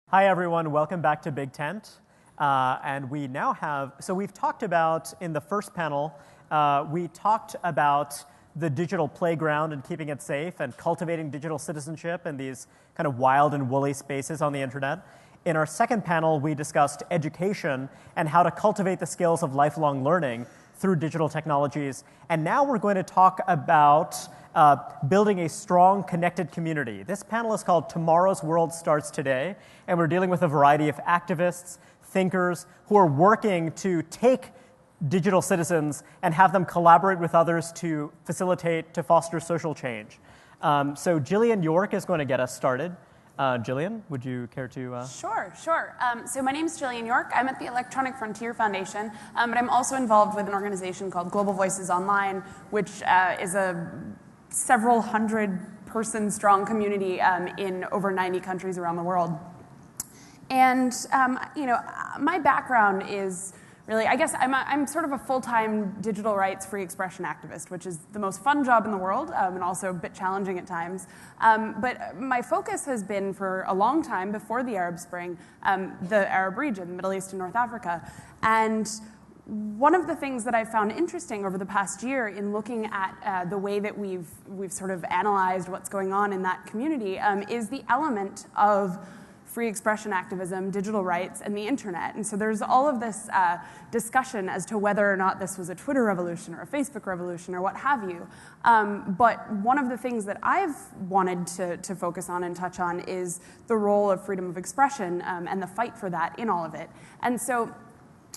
Hi, everyone. Welcome back to Big Tent. And we now have, so we've talked about, in the first panel, we talked about the digital playground and keeping it safe and cultivating digital citizenship in these kind of wild and woolly spaces on the internet. In our second panel, we discussed education and how to cultivate the skills of lifelong learning through digital technologies. And now we're going to talk about building a strong, connected community. This panel is called Tomorrow's World Starts Today, and we're dealing with a variety of activists, thinkers, who are working to take digital citizens and have them collaborate with others to facilitate, to foster social change. So Jillian York is going to get us started. Jillian, would you care to? Sure. So my name is Jillian York. I'm at the Electronic Frontier Foundation, but I'm also involved with an organization called Global Voices Online, which is a several hundred person strong community in over 90 countries around the world. And my background is really, I guess I'm sort of a full-time digital rights free expression activist, which is the most fun job in the world and also a bit challenging at times. But my focus has been for a long time before the Arab Spring, the Arab region, the Middle East and North Africa. And one of the things that I've found interesting over the past year in looking at the way that we've sort of analyzed what's going on in that community is the element of free expression activism, digital rights, and the internet. And so there's all of this discussion as to whether or not this was a Twitter revolution or a Facebook revolution or what have you. But one of the things that I've wanted to focus on and touch on is the role of freedom of expression and the fight for that in all of it. And so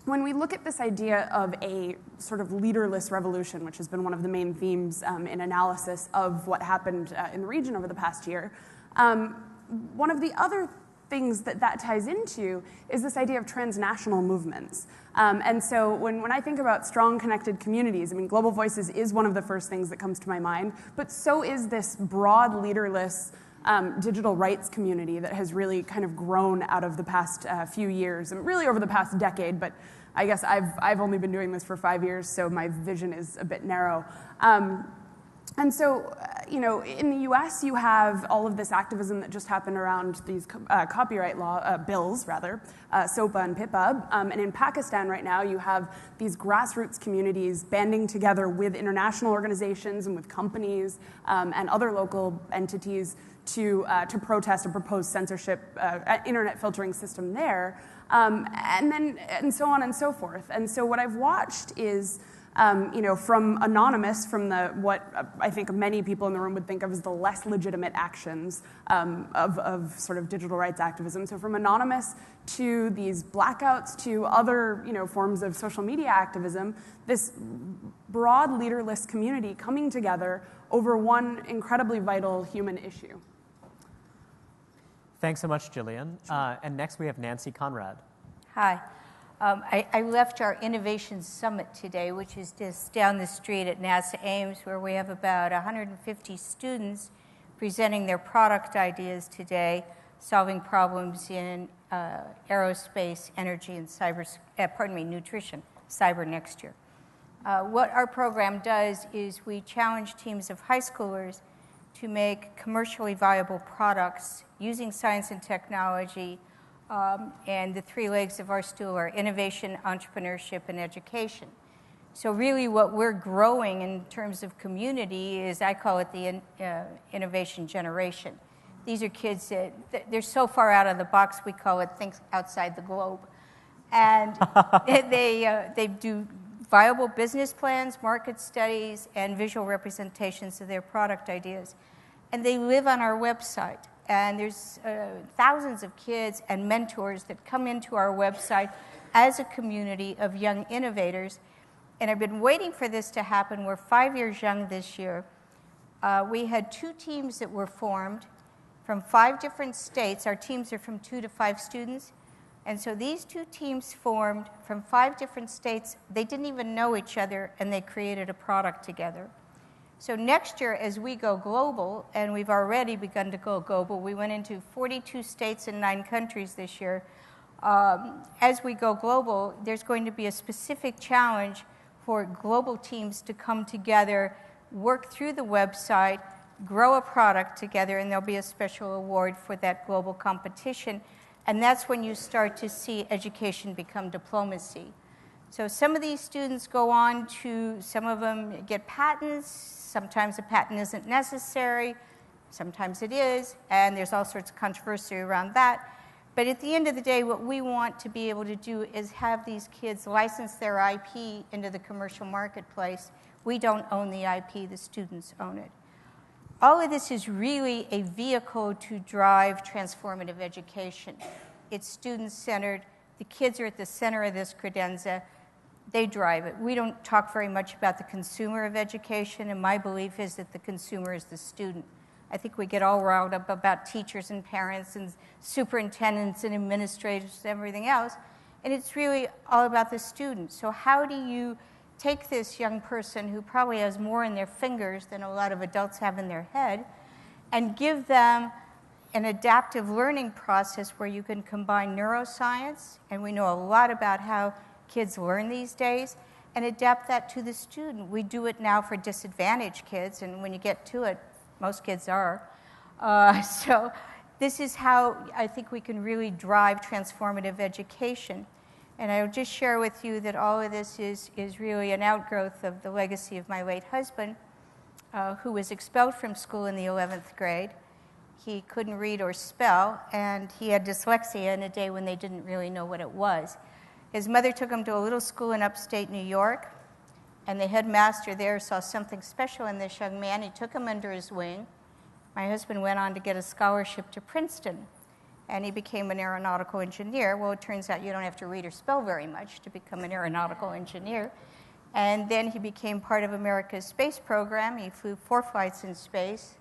when we look at this idea of a sort of leaderless revolution, which has been one of the main themes in analysis of what happened in the region over the past year, one of the other things that ties into is this idea of transnational movements. And so when I think about strong, connected communities, I mean, Global Voices is one of the first things that comes to my mind, but so is this broad, leaderless digital rights community that has really kind of grown out of the past few years, and really over the past decade, but I guess I've only been doing this for 5 years, so my vision is a bit narrow. And so, in the US, you have all of this activism that just happened around these copyright law bills, rather, SOPA and PIPA. And in Pakistan right now, you have these grassroots communities banding together with international organizations and with companies and other local entities to protest a proposed censorship, internet filtering system there, and so on and so forth. And so what I've watched is from anonymous, from what I think many people in the room would think of as the less legitimate actions of sort of digital rights activism. So from anonymous to these blackouts to other forms of social media activism, this broad leaderless community coming together over one incredibly vital human issue. Thanks so much, Jillian. And next we have Nancy Conrad. Hi. I left our Innovation Summit today, which is just down the street at NASA Ames, where we have about 150 students presenting their product ideas today, solving problems in aerospace, energy, and nutrition, cyber next year. What our program does is we challenge teams of high schoolers to make commercially viable products using science and technology. And the three legs of our stool are innovation, entrepreneurship, and education. So really what we're growing in terms of community is, I call it the innovation generation. These are kids that they're so far out of the box, we call it think outside the globe. And they do viable business plans, market studies, and visual representations of their product ideas. And they live on our website. And there's thousands of kids and mentors that come into our website as a community of young innovators. And I've been waiting for this to happen. We're 5 years young this year. We had 2 teams that were formed from 5 different states. Our teams are from 2 to 5 students. And so these 2 teams formed from 5 different states. They didn't even know each other, and they created a product together. So next year, as we go global, and we've already begun to go global, we went into 42 states and 9 countries this year. As we go global, there's going to be a specific challenge for global teams to come together, work through the website, grow a product together, and there'll be a special award for that global competition. And that's when you start to see education become diplomacy. So some of these students go on to, some of them get patents, sometimes a patent isn't necessary, sometimes it is, and there's all sorts of controversy around that. But at the end of the day, what we want to be able to do is have these kids license their IP into the commercial marketplace. We don't own the IP, the students own it. All of this is really a vehicle to drive transformative education. It's student-centered. The kids are at the center of this credenza. They drive it. We don't talk very much about the consumer of education, and my belief is that the consumer is the student. I think we get all riled up about teachers and parents and superintendents and administrators and everything else, and it's really all about the student. So how do you take this young person who probably has more in their fingers than a lot of adults have in their head and give them an adaptive learning process where you can combine neuroscience, and we know a lot about how kids learn these days, and adapt that to the student. We do it now for disadvantaged kids, and when you get to it, most kids are. So this is how I think we can really drive transformative education. And I'll just share with you that all of this is really an outgrowth of the legacy of my late husband, who was expelled from school in the 11th grade. He couldn't read or spell, and he had dyslexia in a day when they didn't really know what it was. His mother took him to a little school in upstate New York, and the headmaster there saw something special in this young man. He took him under his wing. My husband went on to get a scholarship to Princeton, and he became an aeronautical engineer. Well, it turns out you don't have to read or spell very much to become an aeronautical engineer. And then he became part of America's space program. He flew 4 flights in space,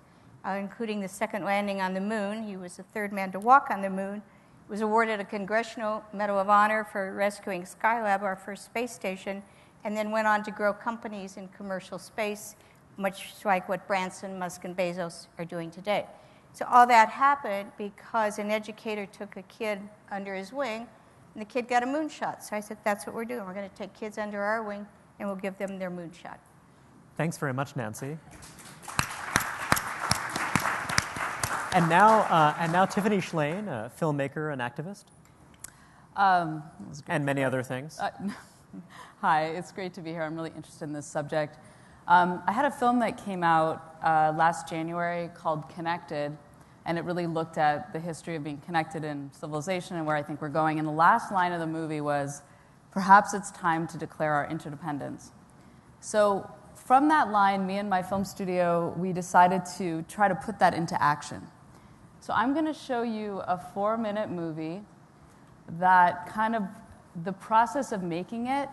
including the second landing on the moon. He was the third man to walk on the moon. Was awarded a Congressional Medal of Honor for rescuing Skylab, our first space station, and then went on to grow companies in commercial space, much like what Branson, Musk, and Bezos are doing today. So all that happened because an educator took a kid under his wing, and the kid got a moonshot. So I said, that's what we're doing. We're going to take kids under our wing, and we'll give them their moonshot. Thanks very much, Nancy. And now Tiffany Schlane, a filmmaker and activist, and many other things. Hi, it's great to be here. I'm really interested in this subject. I had a film that came out last January called Connected, and it really looked at the history of being connected in civilization and where I think we're going. And the last line of the movie was, perhaps it's time to declare our interdependence. So from that line, me and my film studio, we decided to try to put that into action. So I'm going to show you a 4-minute movie that kind of, the process of making it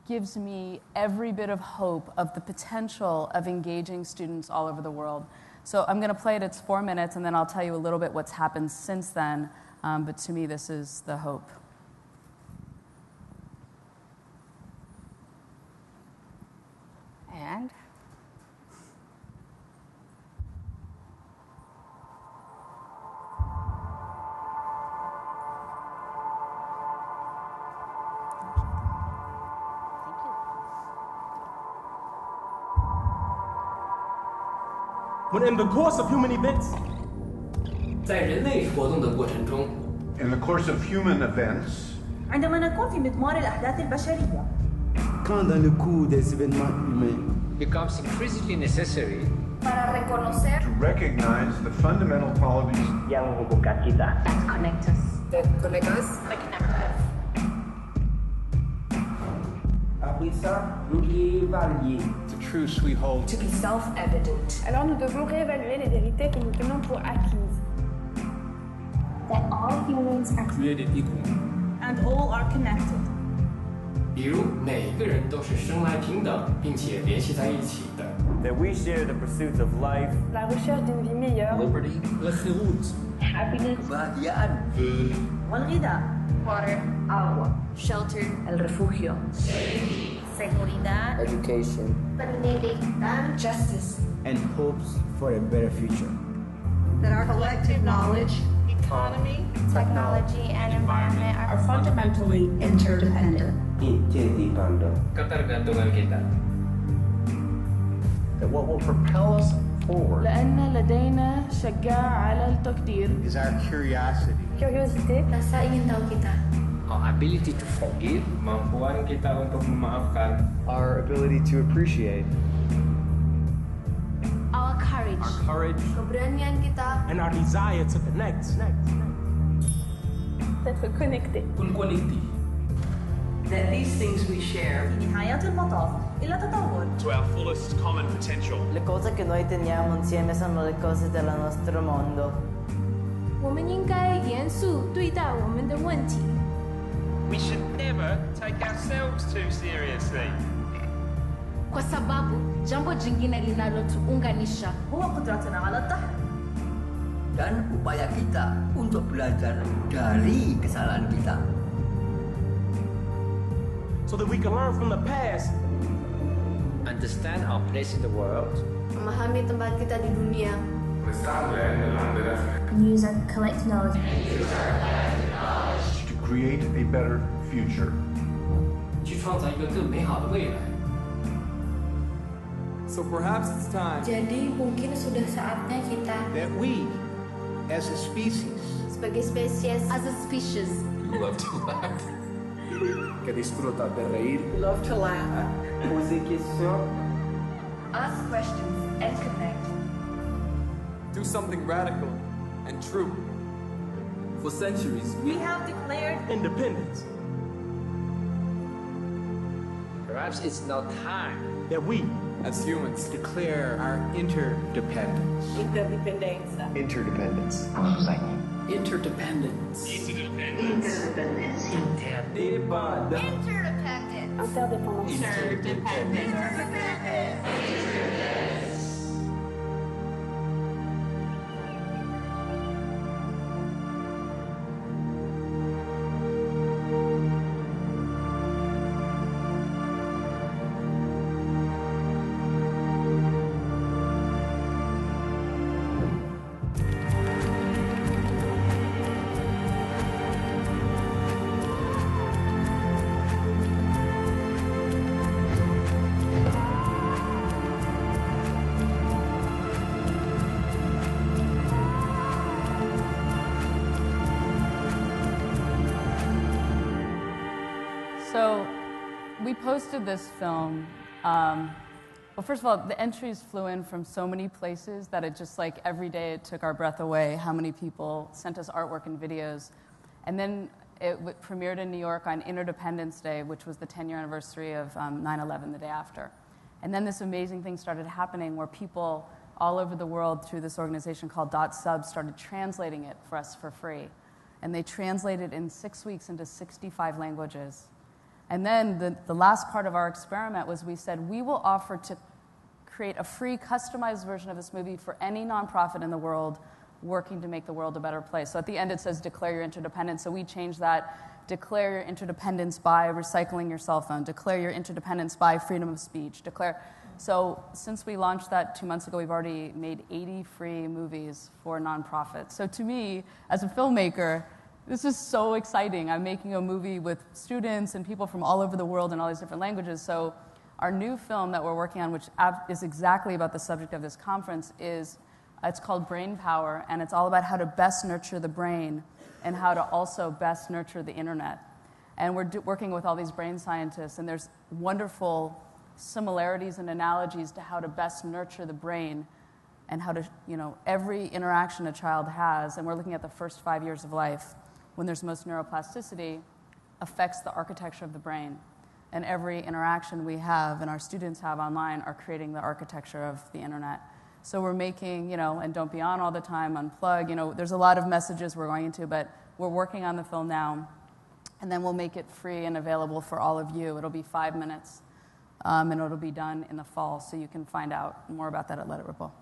gives me every bit of hope of the potential of engaging students all over the world. So I'm going to play it, it's 4 minutes, and then I'll tell you a little bit what's happened since then. But to me, this is the hope. And When in the course of human events, 在人类活动的过程中 In the course of human events, عندما نكون في مضمار الأحداث البشرية Quand dans le cours des événements humains, becomes increasingly necessary para reconocer to recognize the fundamental qualities yang menghubungkan kita that connect us. that connect us. après ça, nous réévaluer. the truths we hold. To be self-evident. Alors nous devons réévaluer les vérités que nous tenons pour acquises. That all humans are created equal. And all are connected. 比如每一个人都是生来平等，并且联系在一起的。 That we share the pursuits of life, La recherche d'une vie meilleure. Liberty, happiness, food, والغذاء water, agua, shelter, el refugio, seguridad, education, stabilidad, justice. and hopes for a better future. that our collective knowledge, Economy, technology, and environment are fundamentally interdependent. Interdependent. Ketergantungan kita. That what will propel us forward لأن لدينا شجاعة على التقدير. is our curiosity. Curiosity. Rasa ingin tahu kita. Our ability to forgive. Kemampuan kita untuk memaafkan. Our ability to appreciate. Our courage. Our courage. Keberanian kita. And our desire to connect. D'être connecté. That these things we share في نهاية المطاف إلى تطور. To our fullest common potential. Le cose che noi teniamo insieme sono le cose del nostro mondo. 我们应该严肃对待我们的问题。 We should never take ourselves too seriously. Kwa sababu jambo jingine linalotuunganisha هو قدرتنا على التحرك. Dan upaya kita untuk belajar dari kesalahan kita. So that we can learn from the past. Understand our place in the world. memahami tempat kita di dunia. And use our collective knowledge. To create a better future. 去创造一个更美好的未来。 So perhaps it's time Jadi mungkin sudah saatnya kita That we, as a species, sebagai spesies, as a species, Love to laugh. Que disfruta de reír. Love to laugh. Poser questions. ask questions and connect. do something radical and true. For centuries, We have declared Independence. Perhaps it's now time That we as humans, declare our interdependence. interdependenza. Interdependence. Interdependence. Interdependence. So we posted this film. Well, first of all, the entries flew in from so many places that it just like every day it took our breath away how many people sent us artwork and videos. And then it premiered in New York on Interdependence Day, which was the 10-year anniversary of 9/11, the day after. And then this amazing thing started happening where people all over the world through this organization called .sub started translating it for us for free. And they translated in 6 weeks into 65 languages. And then the last part of our experiment was we said we will offer to create a free customized version of this movie for any nonprofit in the world working to make the world a better place. So at the end it says declare your interdependence. So we changed that, declare your interdependence by recycling your cell phone, declare your interdependence by freedom of speech, declare. So since we launched that 2 months ago, we've already made 80 free movies for nonprofits. So to me, as a filmmaker, this is so exciting. I'm making a movie with students and people from all over the world in all these different languages. So our new film that we're working on, which is exactly about the subject of this conference, it's called Brain Power, and it's all about how to best nurture the brain and how to also best nurture the internet. And we're working with all these brain scientists, and there's wonderful similarities and analogies to how to best nurture the brain and how to, every interaction a child has, and we're looking at the first 5 years of life, when there's most neuroplasticity, affects the architecture of the brain. And every interaction we have and our students have online are creating the architecture of the internet. So we're making, and don't be on all the time, unplug, there's a lot of messages we're going into, but we're working on the film now, and then we'll make it free and available for all of you. It'll be 5 minutes, and it'll be done in the fall, so you can find out more about that at Let It Ripple.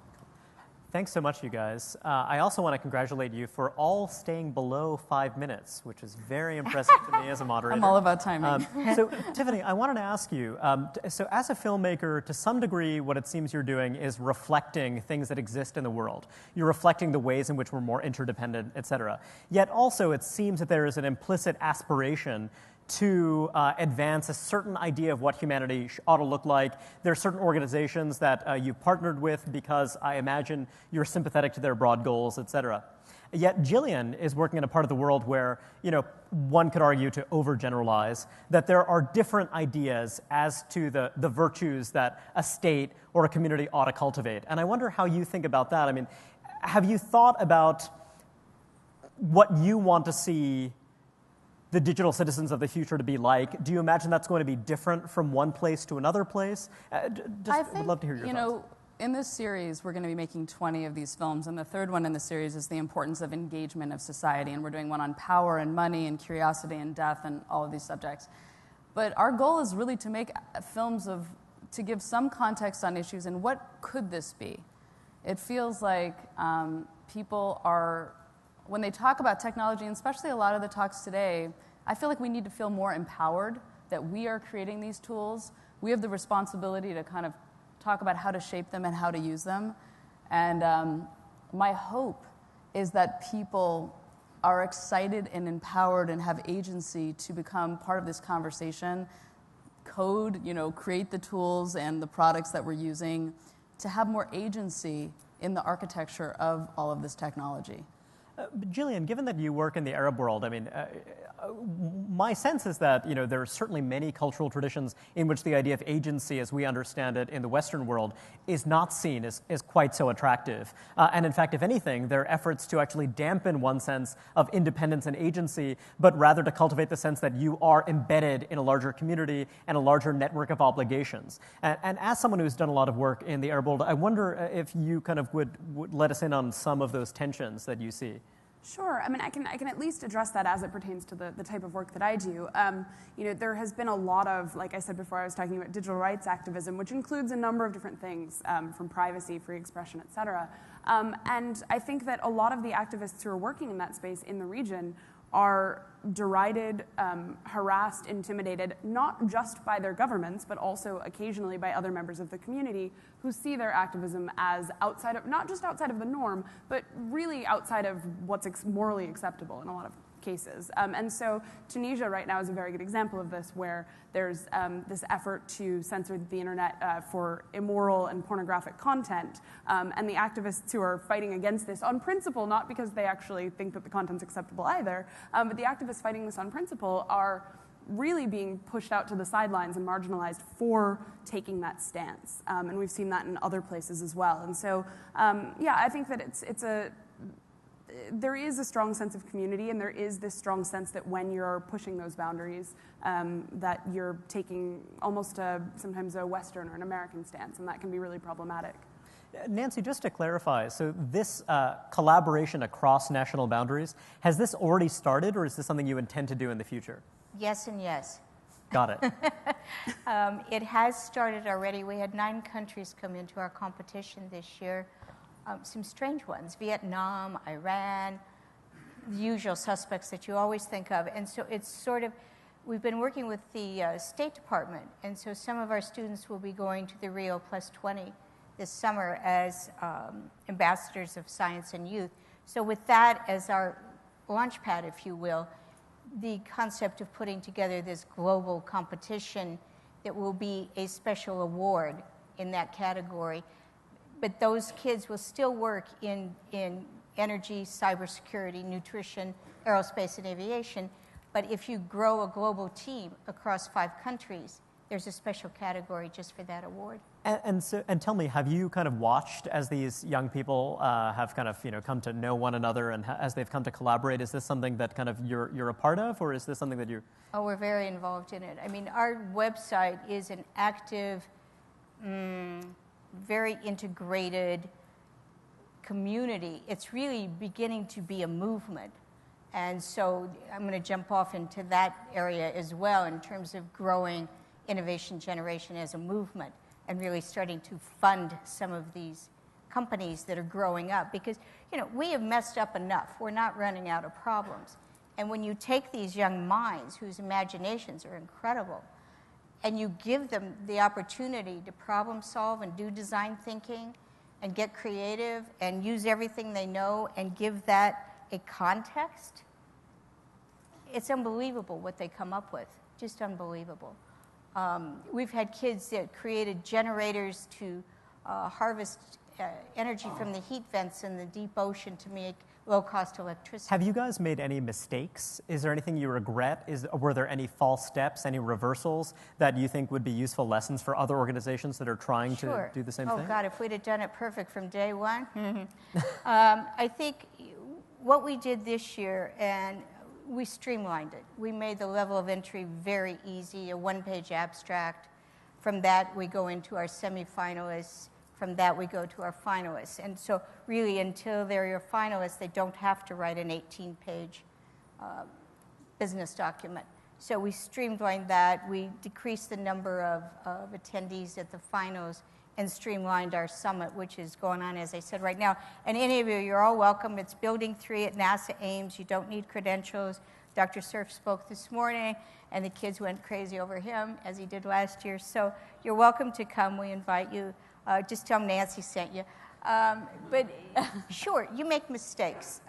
Thanks so much, you guys. I also want to congratulate you for all staying below 5 minutes, which is very impressive to me as a moderator. I'm all about timing. So, Tiffany, I wanted to ask you, so as a filmmaker, to some degree, what it seems you're doing is reflecting things that exist in the world. You're reflecting the ways in which we're more interdependent, et cetera. Yet also, it seems that there is an implicit aspiration to advance a certain idea of what humanity ought to look like. There are certain organizations that you've partnered with because I imagine you're sympathetic to their broad goals, et cetera. Yet Jillian is working in a part of the world where, one could argue, to overgeneralize, that there are different ideas as to the virtues that a state or a community ought to cultivate. And I wonder how you think about that. I mean, have you thought about what you want to see the digital citizens of the future to be like? Do you imagine that's going to be different from one place to another place? Would love to hear your thoughts. In this series, we're going to be making 20 of these films, and the third one in the series is the importance of engagement of society, and we're doing one on power and money and curiosity and death and all of these subjects. But our goal is really to make films to give some context on issues and what could this be? It feels like people are, when they talk about technology, and especially a lot of the talks today, I feel like we need to feel more empowered that we are creating these tools. We have the responsibility to kind of talk about how to shape them and how to use them. And my hope is that people are excited and empowered and have agency to become part of this conversation, code, create the tools and the products that we're using, to have more agency in the architecture of all of this technology. Jillian, given that you work in the Arab world, I mean, my sense is that there are certainly many cultural traditions in which the idea of agency, as we understand it in the Western world, is not seen as quite so attractive. And in fact, if anything, there are efforts to actually dampen one sense of independence and agency, but rather to cultivate the sense that you are embedded in a larger community and a larger network of obligations. And as someone who's done a lot of work in the Arab world, I wonder if you kind of would let us in on some of those tensions that you see. Sure. I mean, I can at least address that as it pertains to the type of work that I do. There has been a lot of, like I said before, I was talking about digital rights activism, which includes a number of different things, from privacy, free expression, et cetera. And I think that a lot of the activists who are working in that space in the region are derided, harassed, intimidated, not just by their governments, but also occasionally by other members of the community who see their activism as outside of, not just outside of the norm, but really outside of what's morally acceptable in a lot of cases. And so Tunisia right now is a very good example of this, where there's this effort to censor the internet for immoral and pornographic content. And the activists who are fighting against this on principle, not because they actually think that the content's acceptable either, but the activists fighting this on principle are really being pushed out to the sidelines and marginalized for taking that stance. And we've seen that in other places as well. And so, I think that there is a strong sense of community, and there is this strong sense that when you're pushing those boundaries, that you're taking almost sometimes a Western or an American stance, and that can be really problematic. Nancy, just to clarify, so this collaboration across national boundaries, has this already started, or is this something you intend to do in the future? Yes and yes. Got it. It has started already. We had 9 countries come into our competition this year. Some strange ones: Vietnam, Iran, the usual suspects that you always think of. And so it's sort of, we've been working with the State Department, and so some of our students will be going to the Rio Plus 20 this summer as ambassadors of science and youth. So with that as our launch pad, if you will, the concept of putting together this global competition that will be a special award in that category. But those kids will still work in energy, cybersecurity, nutrition, aerospace, and aviation. But if you grow a global team across 5 countries, there's a special category just for that award. And tell me, have you kind of watched as these young people have kind of come to know one another, and as they've come to collaborate? Is this something that kind of you're a part of, or is this something that you? Oh, we're very involved in it. I mean, our website is an active, very integrated community. It's really beginning to be a movement. And so I'm going to jump off into that area as well in terms of growing innovation generation as a movement and really starting to fund some of these companies that are growing up. Because, we have messed up enough. We're not running out of problems. And when you take these young minds whose imaginations are incredible, and you give them the opportunity to problem solve and do design thinking and get creative and use everything they know and give that a context, it's unbelievable what they come up with, just unbelievable. We've had kids that created generators to harvest energy from the heat vents in the deep ocean to make low-cost electricity. Have you guys made any mistakes? Is there anything you regret? Were there any false steps, any reversals that you think would be useful lessons for other organizations that are trying to do the same thing? Oh, God, if we'd have done it perfect from day one. I think what we did this year, and we streamlined it. We made the level of entry very easy, a one-page abstract. From that, we go into our semifinalists. From that, we go to our finalists. And so really, until they're your finalists, they don't have to write an 18-page business document. So we streamlined that. We decreased the number of attendees at the finals and streamlined our summit, which is going on, as I said, right now. And any of you, you're all welcome. It's Building 3 at NASA Ames. You don't need credentials. Dr. Cerf spoke this morning, and the kids went crazy over him, as he did last year. So you're welcome to come. We invite you. Just tell them Nancy sent you. But sure, you make mistakes.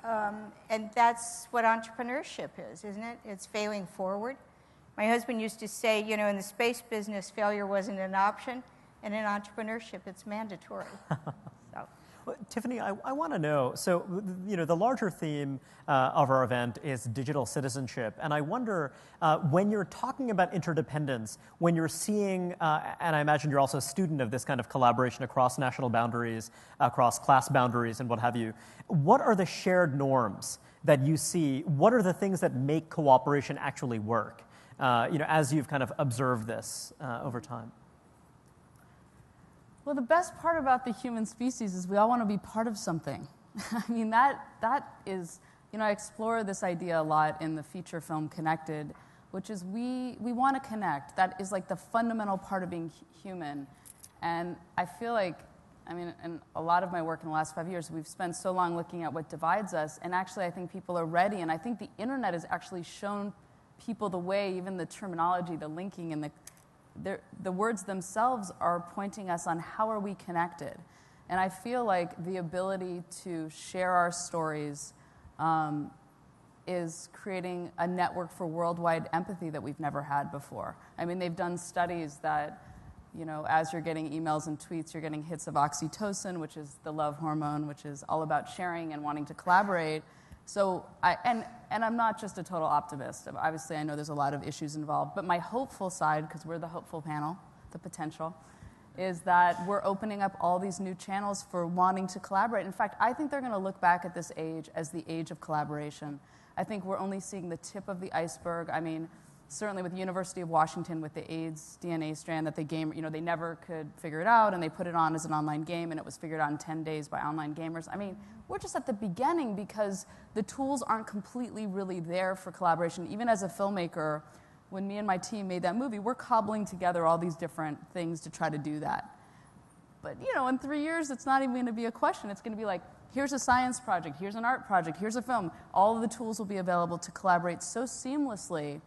And that's what entrepreneurship is, isn't it? It's failing forward. My husband used to say, you know, in the space business, failure wasn't an option. And in entrepreneurship, it's mandatory. So. Well, Tiffany, I want to know, so, you know, the larger theme of our event is digital citizenship. And I wonder, when you're talking about interdependence, when you're seeing, and I imagine you're also a student of this kind of collaboration across national boundaries, across class boundaries and what have you, what are the shared norms that you see? What are the things that make cooperation actually work, you know, as you've kind of observed this over time? Well, the best part about the human species is we all want to be part of something. I mean, that is, you know, I explore this idea a lot in the feature film Connected, which is we want to connect. That is like the fundamental part of being human. And I feel like, I mean, in a lot of my work in the last 5 years, we've spent so long looking at what divides us, and actually I think people are ready, and I think the internet has actually shown people the way, even the terminology, the linking, and the words themselves are pointing us on how are we connected. And I feel like the ability to share our stories is creating a network for worldwide empathy that we've never had before. I mean, they've done studies that, you know, as you're getting emails and tweets, you're getting hits of oxytocin, which is the love hormone, which is all about sharing and wanting to collaborate. So, and I'm not just a total optimist. Obviously, I know there's a lot of issues involved. But my hopeful side, because we're the hopeful panel, the potential, is that we're opening up all these new channels for wanting to collaborate. In fact, I think they're going to look back at this age as the age of collaboration. I think we're only seeing the tip of the iceberg. I mean, certainly with the University of Washington, with the AIDS DNA strand that they never could figure it out, and they put it on as an online game, and it was figured out in 10 days by online gamers. I mean, we're just at the beginning because the tools aren't completely really there for collaboration. Even as a filmmaker, when me and my team made that movie, we're cobbling together all these different things to try to do that. But, you know, in 3 years, it's not even going to be a question. It's going to be like, here's a science project, here's an art project, here's a film. All of the tools will be available to collaborate so seamlessly.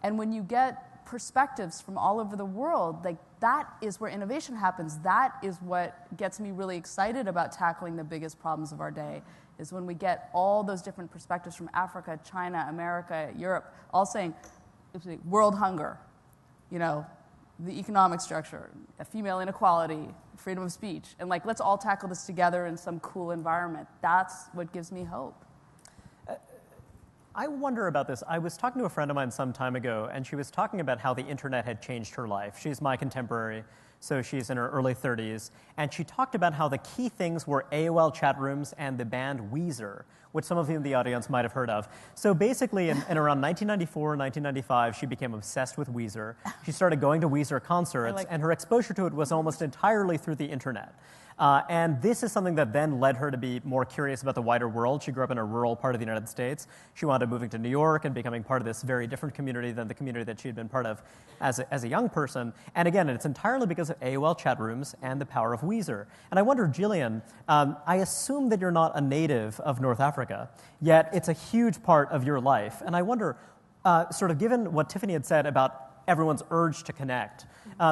And when you get perspectives from all over the world, like that is where innovation happens. That is what gets me really excited about tackling the biggest problems of our day, is when we get all those different perspectives from Africa, China, America, Europe, all saying, world hunger, you know, the economic structure, female inequality, freedom of speech, and like, let's all tackle this together in some cool environment. That's what gives me hope. I wonder about this. I was talking to a friend of mine some time ago, and she was talking about how the internet had changed her life. She's my contemporary, so she's in her early 30s. And she talked about how the key things were AOL chat rooms and the band Weezer, which some of you in the audience might have heard of. So basically, in around 1994, 1995, she became obsessed with Weezer. She started going to Weezer concerts, and her exposure to it was almost entirely through the internet. And this is something that then led her to be more curious about the wider world. She grew up in a rural part of the United States. She wound up moving to New York and becoming part of this very different community than the community that she had been part of as a young person. And again, it's entirely because of AOL chat rooms and the power of Weezer. And I wonder, Jillian, I assume that you're not a native of North Africa, yet it's a huge part of your life. And I wonder, sort of given what Tiffany had said about everyone's urge to connect.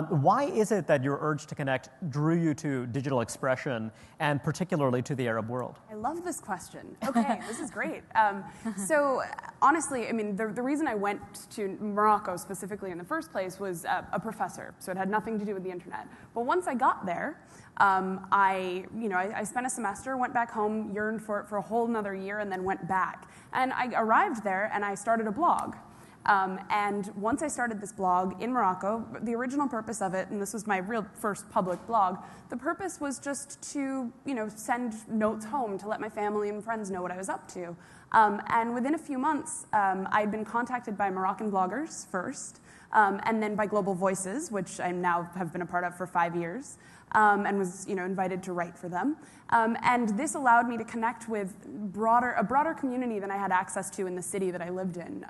Why is it that your urge to connect drew you to digital expression and particularly to the Arab world? I love this question. Okay, this is great. So honestly, I mean, the reason I went to Morocco specifically in the first place was a professor, so it had nothing to do with the internet. But once I got there, I spent a semester, went back home, yearned for it for a whole another year, and then went back. And I arrived there, and I started a blog. And once I started this blog in Morocco, the original purpose of it, and this was my real first public blog, the purpose was just to, send notes home to let my family and friends know what I was up to. And within a few months, I'd been contacted by Moroccan bloggers first, and then by Global Voices, which I now have been a part of for 5 years. And was invited to write for them. And this allowed me to connect with a broader community than I had access to in the city that I lived in.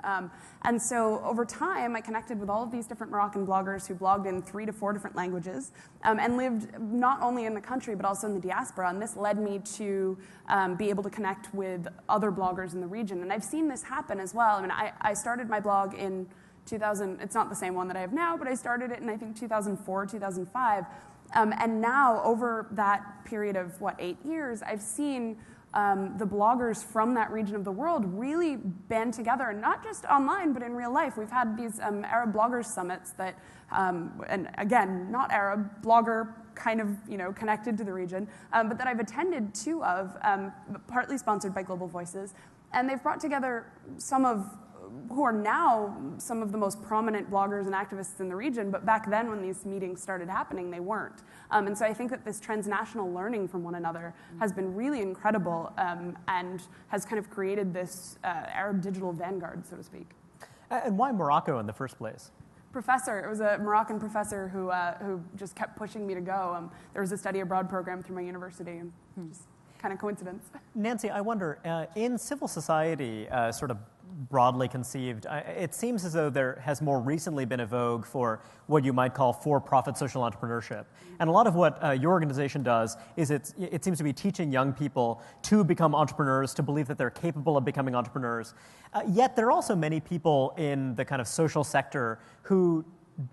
And so over time, I connected with all of these different Moroccan bloggers who blogged in 3 to 4 different languages and lived not only in the country but also in the diaspora. And this led me to be able to connect with other bloggers in the region. And I've seen this happen as well. I mean, I started my blog in 2000. It's not the same one that I have now, but I started it in, I think, 2004, 2005. And now, over that period of, 8 years, I've seen the bloggers from that region of the world really band together, and not just online, but in real life. We've had these Arab bloggers summits that, and again, not Arab, blogger kind of, connected to the region, but that I've attended 2 of, partly sponsored by Global Voices. And they've brought together some of who are now some of the most prominent bloggers and activists in the region, but back then when these meetings started happening, they weren't. And so I think that this transnational learning from one another has been really incredible and has kind of created this Arab digital vanguard, so to speak. And why Morocco in the first place? Professor. It was a Moroccan professor who just kept pushing me to go. There was a study abroad program through my university, and just kind of coincidence. Nancy, I wonder, in civil society, sort of broadly conceived, it seems as though there has more recently been a vogue for what you might call for-profit social entrepreneurship. And a lot of what your organization does is it seems to be teaching young people to become entrepreneurs, to believe that they're capable of becoming entrepreneurs. Yet there are also many people in the kind of social sector who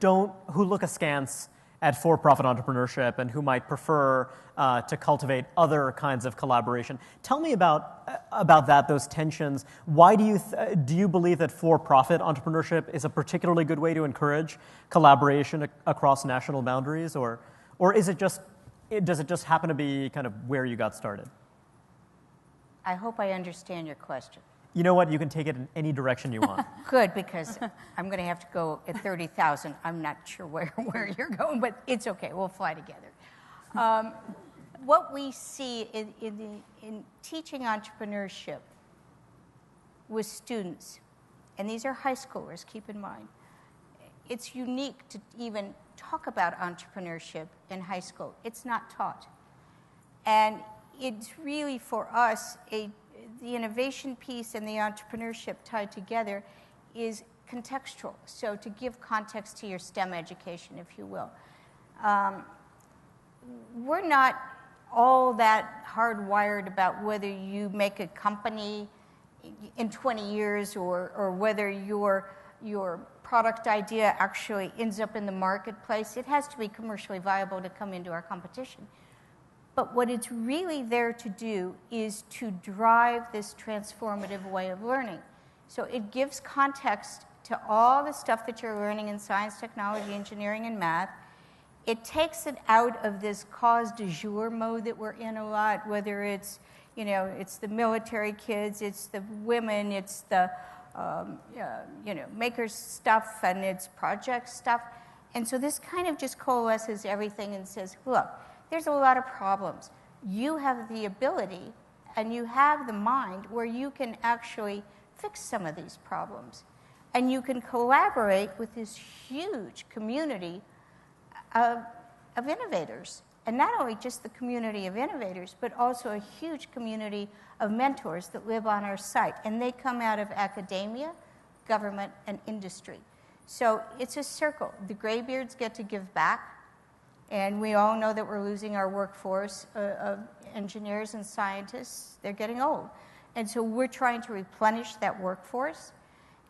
look askance at for-profit entrepreneurship and who might prefer to cultivate other kinds of collaboration. Tell me about that, those tensions. Why do you believe that for-profit entrepreneurship is a particularly good way to encourage collaboration across national boundaries, or does it just happen to be kind of where you got started? I hope I understand your question. You know what? You can take it in any direction you want. Good, because I'm going to have to go at 30,000. I'm not sure where you're going, but it's okay. We'll fly together. What we see in teaching entrepreneurship with students, and these are high schoolers, keep in mind, it's unique to even talk about entrepreneurship in high school. It's not taught. And it's really, for us, the innovation piece and the entrepreneurship tied together is contextual. So to give context to your STEM education, if you will. We're not all that hardwired about whether you make a company in 20 years or whether your product idea actually ends up in the marketplace. It has to be commercially viable to come into our competition. But what it's really there to do is to drive this transformative way of learning. So it gives context to all the stuff that you're learning in science, technology, engineering, and math. It takes it out of this cause du jour mode that we're in a lot, whether it's, it's the military kids, it's the women, it's the, makers stuff, and it's project stuff. And so this kind of just coalesces everything and says, look, there's a lot of problems. You have the ability and you have the mind where you can actually fix some of these problems. And you can collaborate with this huge community of innovators. And not only just the community of innovators, but also a huge community of mentors that live on our site. And they come out of academia, government, and industry. So it's a circle. The graybeards get to give back. And we all know that we're losing our workforce of engineers and scientists. They're getting old. And so we're trying to replenish that workforce.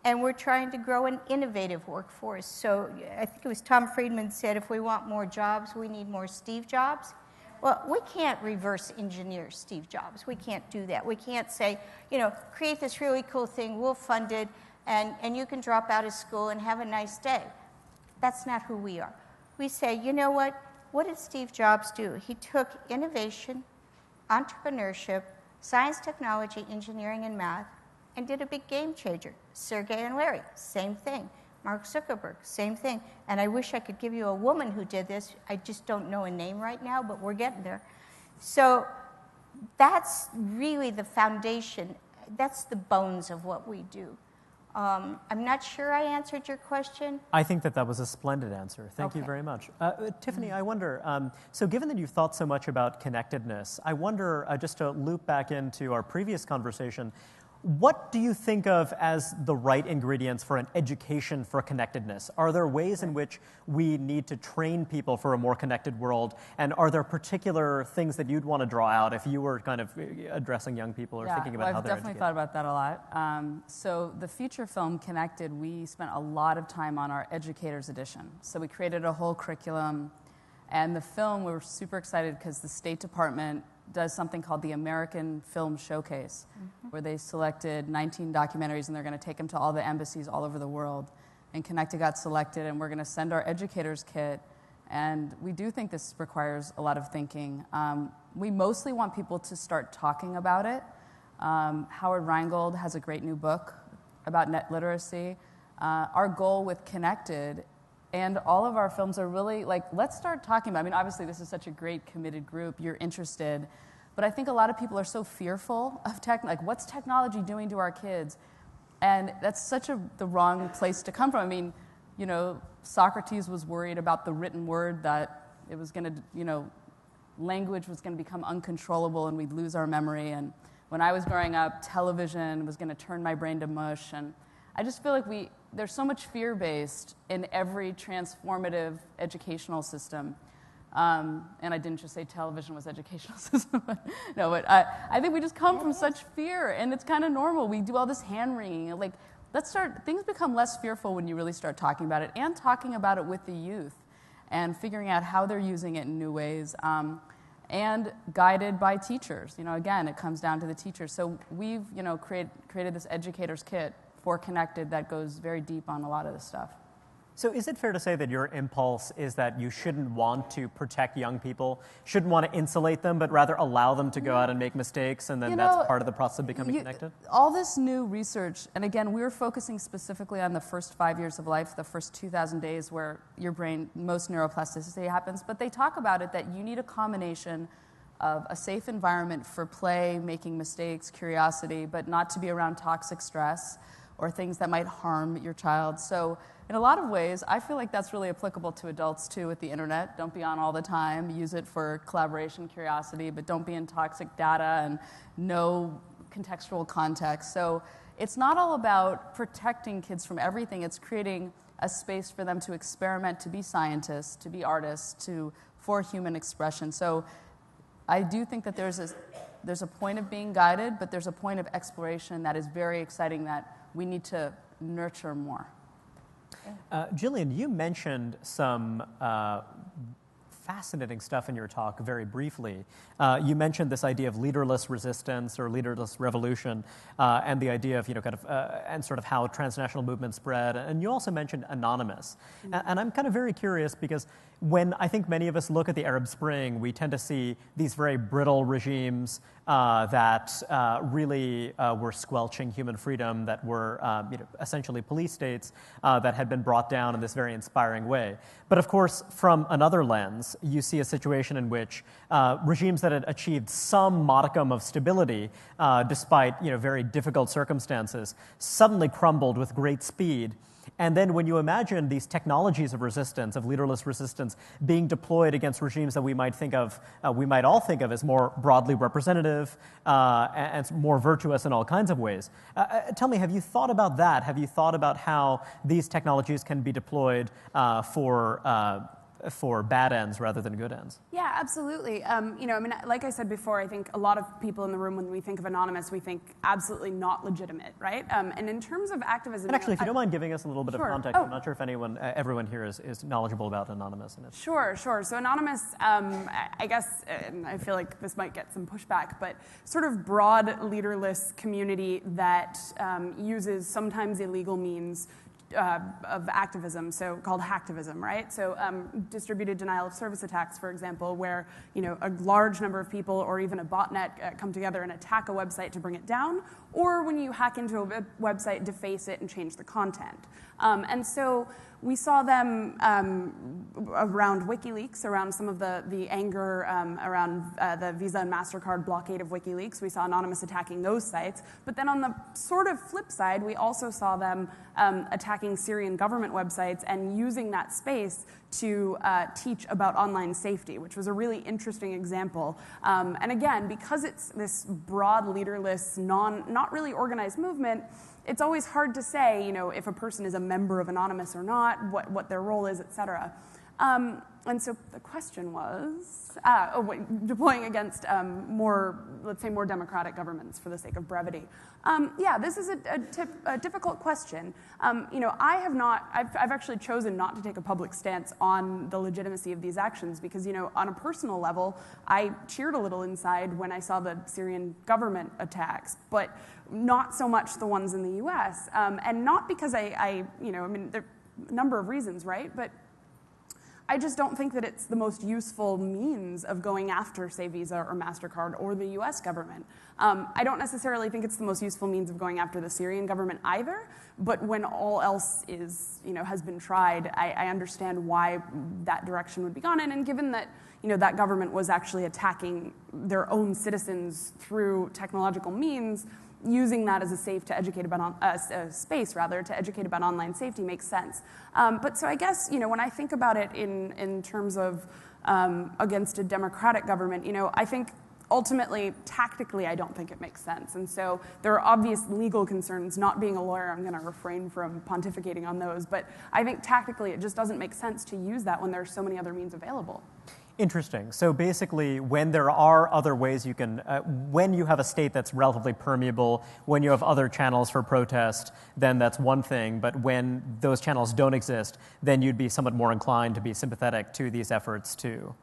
And we're trying to grow an innovative workforce. So I think it was Tom Friedman said, if we want more jobs, we need more Steve Jobs. Well, we can't reverse engineer Steve Jobs. We can't do that. We can't say, create this really cool thing, we'll fund it, and you can drop out of school and have a nice day. That's not who we are. We say, you know what? What did Steve Jobs do? He took innovation, entrepreneurship, science, technology, engineering, and math, and did a big game changer. Sergey and Larry, same thing. Mark Zuckerberg, same thing. And I wish I could give you a woman who did this. I just don't know a name right now, but we're getting there. So that's really the foundation. That's the bones of what we do. I'm not sure I answered your question. I think that was a splendid answer. Thank you very much. Tiffany, I wonder, so given that you've thought so much about connectedness, I wonder, just to loop back into our previous conversation, what do you think of as the right ingredients for an education for connectedness? Are there ways in which we need to train people for a more connected world? And are there particular things that you'd want to draw out if you were kind of addressing young people or thinking about how they're educated? I've definitely thought about that a lot. So the feature film Connected, we spent a lot of time on our educators edition. So we created a whole curriculum. And the film, we were super excited because the State Department does something called the American Film Showcase, where they selected 19 documentaries and they're going to take them to all the embassies all over the world. And Connected got selected, and we're going to send our educators kit. And we do think this requires a lot of thinking. We mostly want people to start talking about it. Howard Rheingold has a great new book about net literacy. Our goal with Connected and all of our films are really like, let's start talking about, obviously this is such a great committed group, you're interested, but I think a lot of people are so fearful of tech, like what's technology doing to our kids? And that's such the wrong place to come from. Socrates was worried about the written word, that it was going to, language was going to become uncontrollable and we'd lose our memory. And when I was growing up, television was going to turn my brain to mush. And I just feel like there's so much fear-based in every transformative educational system. And I didn't just say television was educational system. But I think we just come from such fear, and it's kind of normal. We do all this hand-wringing. Like, things become less fearful when you really start talking about it, and talking about it with the youth, and figuring out how they're using it in new ways, and guided by teachers. Again, it comes down to the teachers. So we've, created this educator's kit for Connected that goes very deep on a lot of this stuff. So is it fair to say that your impulse is that you shouldn't want to protect young people, shouldn't want to insulate them, but rather allow them to go out and make mistakes, and then that's part of the process of becoming connected? All this new research, and again, we're focusing specifically on the first 5 years of life, the first 2,000 days where your brain, most neuroplasticity happens, but they talk about it that you need a combination of a safe environment for play, making mistakes, curiosity, but not to be around toxic stress or things that might harm your child. So in a lot of ways, I feel like that's really applicable to adults too with the internet. Don't be on all the time. Use it for collaboration, curiosity, but don't be in toxic data and no contextual context. So it's not all about protecting kids from everything. It's creating a space for them to experiment, to be scientists, to be artists, for human expression. So I do think that there's a point of being guided, but there's a point of exploration that is very exciting that we need to nurture more. Jillian, you mentioned some fascinating stuff in your talk very briefly. You mentioned this idea of leaderless resistance or leaderless revolution, and the idea of, and sort of how transnational movements spread. And you also mentioned anonymous. And I'm kind of very curious because when I think many of us look at the Arab Spring, we tend to see these very brittle regimes that really were squelching human freedom, that were essentially police states that had been brought down in this very inspiring way. But of course, from another lens, you see a situation in which regimes that had achieved some modicum of stability, despite very difficult circumstances, suddenly crumbled with great speed. And then when you imagine these technologies of resistance, of leaderless resistance, being deployed against regimes that we might all think of as more broadly representative and more virtuous in all kinds of ways. Tell me, have you thought about that? Have you thought about how these technologies can be deployed for for bad ends rather than good ends. Yeah, absolutely. Like I said before, I think a lot of people in the room, when we think of anonymous, we think absolutely not legitimate, right? And in terms of activism... And actually, if you don't mind giving us a little bit of context, Oh. I'm not sure if everyone here is knowledgeable about anonymous. Sure. So anonymous, I guess, and I feel like this might get some pushback, but sort of broad, leaderless community that uses sometimes illegal means of activism, so called hacktivism, right? So distributed denial of service attacks, for example, where a large number of people or even a botnet come together and attack a website to bring it down, or when you hack into a website, deface it and change the content. And so we saw them around WikiLeaks, around some of the anger around the Visa and MasterCard blockade of WikiLeaks. We saw Anonymous attacking those sites. But then on the sort of flip side, we also saw them attacking Syrian government websites and using that space to teach about online safety, which was a really interesting example. And again, because it's this broad, leaderless, not really organized movement, it's always hard to say, if a person is a member of Anonymous or not, what their role is, et cetera. And so the question was, deploying against more democratic governments for the sake of brevity. This is a difficult question. I've actually chosen not to take a public stance on the legitimacy of these actions because, on a personal level, I cheered a little inside when I saw the Syrian government attacks, but not so much the ones in the US. And not because there are a number of reasons, right? But I just don't think that it's the most useful means of going after, say, Visa or MasterCard or the US government. I don't necessarily think it's the most useful means of going after the Syrian government either, but when all else is, has been tried, I understand why that direction would be gone in. And given that, that government was actually attacking their own citizens through technological means, using that as a space to educate about online safety makes sense. But so I guess, when I think about it in terms of against a democratic government, I think ultimately, tactically, I don't think it makes sense. And so there are obvious legal concerns. Not being a lawyer, I'm going to refrain from pontificating on those. But I think tactically, it just doesn't make sense to use that when there are so many other means available. Interesting. So basically, when there are other ways you can, when you have a state that's relatively permeable, when you have other channels for protest, then that's one thing. But when those channels don't exist, then you'd be somewhat more inclined to be sympathetic to these efforts too.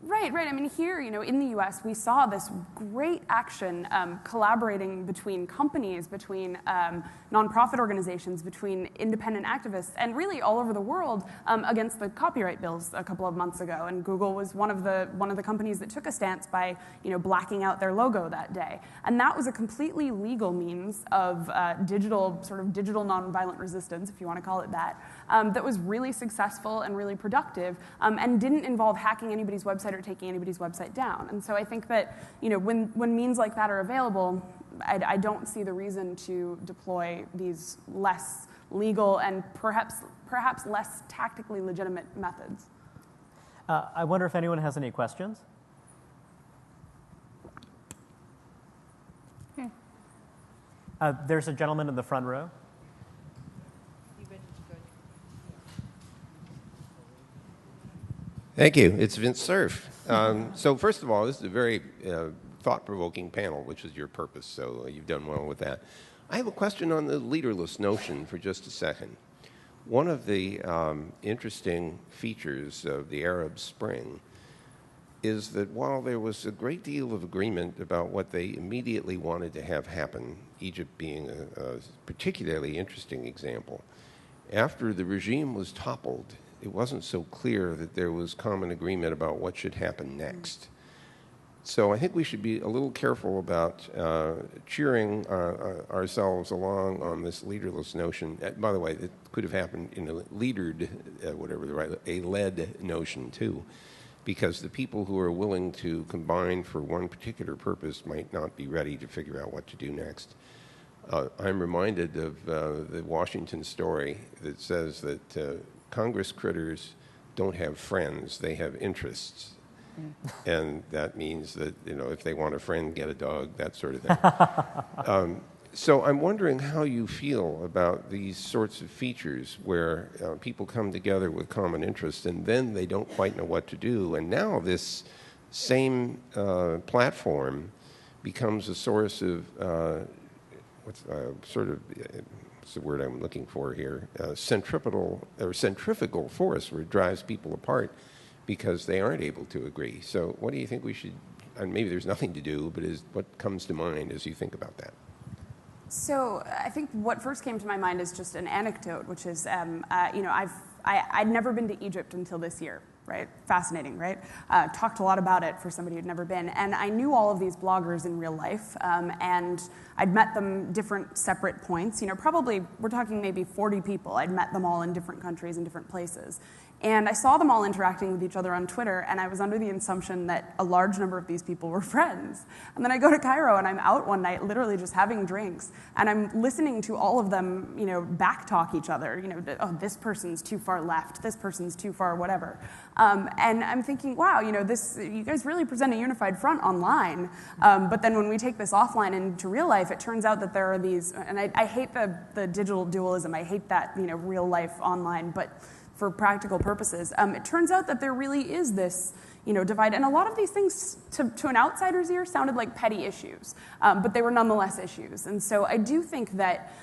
Right. I mean, here, in the US, we saw this great action collaborating between companies, between nonprofit organizations, between independent activists, and really all over the world against the copyright bills a couple of months ago. And Google was one of the companies that took a stance by, blacking out their logo that day. And that was a completely legal means of digital nonviolent resistance, if you want to call it that, that was really successful and really productive, and didn't involve hacking anybody's website or taking anybody's website down. And so I think that when means like that are available, I don't see the reason to deploy these less legal and perhaps less tactically legitimate methods. I wonder if anyone has any questions? There's a gentleman in the front row. Thank you. It's Vince Cerf. So first of all, this is a very thought-provoking panel, which is your purpose, so you've done well with that. I have a question on the leaderless notion for just a second. One of the interesting features of the Arab Spring is that while there was a great deal of agreement about what they immediately wanted to have happen, Egypt being a particularly interesting example, after the regime was toppled, it wasn't so clear that there was common agreement about what should happen next. So I think we should be a little careful about cheering ourselves along on this leaderless notion. By the way, it could have happened in a led notion too, because the people who are willing to combine for one particular purpose might not be ready to figure out what to do next. I'm reminded of the Washington story that says that Congress critters don't have friends, they have interests. And that means that, if they want a friend, get a dog, that sort of thing. So I'm wondering how you feel about these sorts of features where people come together with common interests and then they don't quite know what to do. And now this same platform becomes a source of what's the word I'm looking for here? Centripetal or centrifugal force, where it drives people apart because they aren't able to agree. So what do you think we should? And maybe there's nothing to do, but what comes to mind as you think about that? So I think what first came to my mind is just an anecdote, which is, I'd never been to Egypt until this year, right? Fascinating, right? Talked a lot about it for somebody who'd never been. And I knew all of these bloggers in real life, and I'd met them different separate points. Probably, we're talking maybe 40 people. I'd met them all in different countries and different places. And I saw them all interacting with each other on Twitter, and I was under the assumption that a large number of these people were friends. And then I go to Cairo, and I'm out one night, literally just having drinks, and I'm listening to all of them, backtalk each other. Oh, this person's too far left, this person's too far whatever. And I'm thinking, wow, you guys really present a unified front online, but then when we take this offline into real life, it turns out that there are these, and I hate the digital dualism, I hate that, real life online, but for practical purposes, it turns out that there really is this divide. And a lot of these things, to an outsider's ear, sounded like petty issues, but they were nonetheless issues. And so I do think that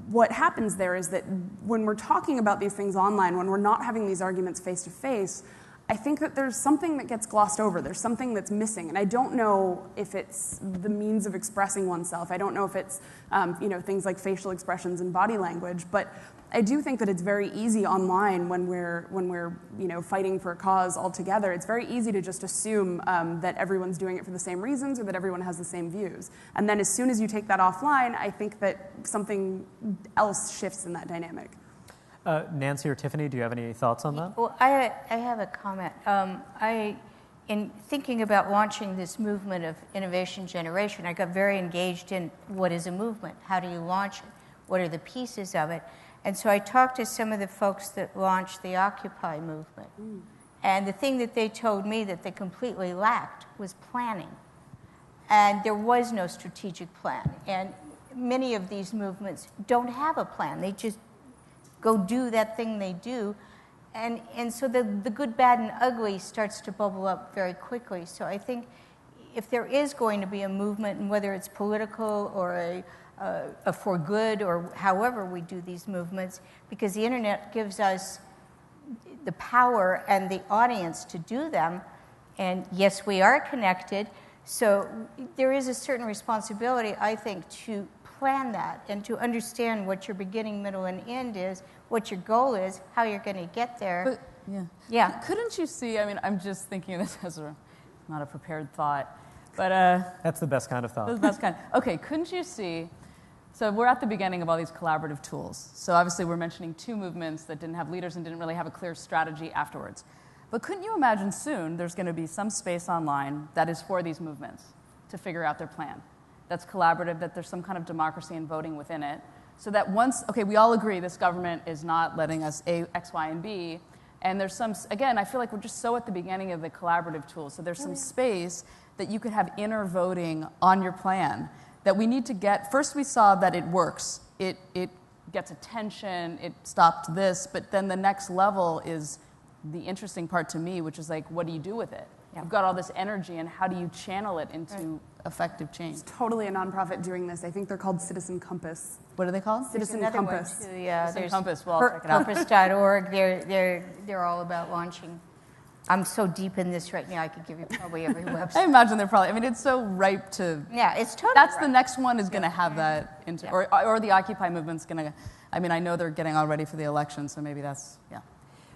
what happens there is that when we're talking about these things online, when we're not having these arguments face to face, I think that there's something that gets glossed over. There's something that's missing. And I don't know if it's the means of expressing oneself. I don't know if it's things like facial expressions and body language. But I do think that it's very easy online when we're fighting for a cause all together. It's very easy to just assume that everyone's doing it for the same reasons or that everyone has the same views. And then as soon as you take that offline, I think that something else shifts in that dynamic. Nancy or Tiffany, do you have any thoughts on that? Well, I have a comment. In thinking about launching this movement of innovation generation, I got very engaged in what is a movement? How do you launch it? What are the pieces of it? And so I talked to some of the folks that launched the Occupy movement. And the thing that they told me that they completely lacked was planning. And there was no strategic plan. And many of these movements don't have a plan. They just go do that thing they do. And so the good, bad, and ugly starts to bubble up very quickly. So I think if there is going to be a movement, and whether it's political or a for good or however we do these movements, because the internet gives us the power and the audience to do them. And yes, we are connected. So there is a certain responsibility, I think, to plan that and to understand what your beginning, middle, and end is, what your goal is, how you're going to get there. But, yeah. Couldn't you see, I'm just thinking of this as not a prepared thought, but... That's the best kind of thought. That's the best kind. Okay, couldn't you see... So we're at the beginning of all these collaborative tools. So obviously we're mentioning two movements that didn't have leaders and didn't really have a clear strategy afterwards. But couldn't you imagine soon there's going to be some space online that is for these movements to figure out their plan? That's collaborative, that there's some kind of democracy and voting within it. So that once, okay, we all agree this government is not letting us X, Y, and B. And there's some, again, I feel like we're just so at the beginning of the collaborative tools. So there's some space that you could have inner voting on your plan that we need to get. First, we saw that it works. It gets attention, it stopped this, but then the next level is the interesting part to me, which is like, what do you do with it? You've got all this energy, and how do you channel it into effective change? It's totally a nonprofit doing this. I think they're called Citizen Compass. What are they called? Citizen Compass. Citizen Compass. Well, I'll check it out. Compass.org. They're all about launching. I'm so deep in this right now, I could give you probably every website. I imagine they're probably, it's so ripe to... Yeah, it's totally That's ripe. the next one is going to have that, or the Occupy movement's going to, I know they're getting all ready for the election, so maybe that's,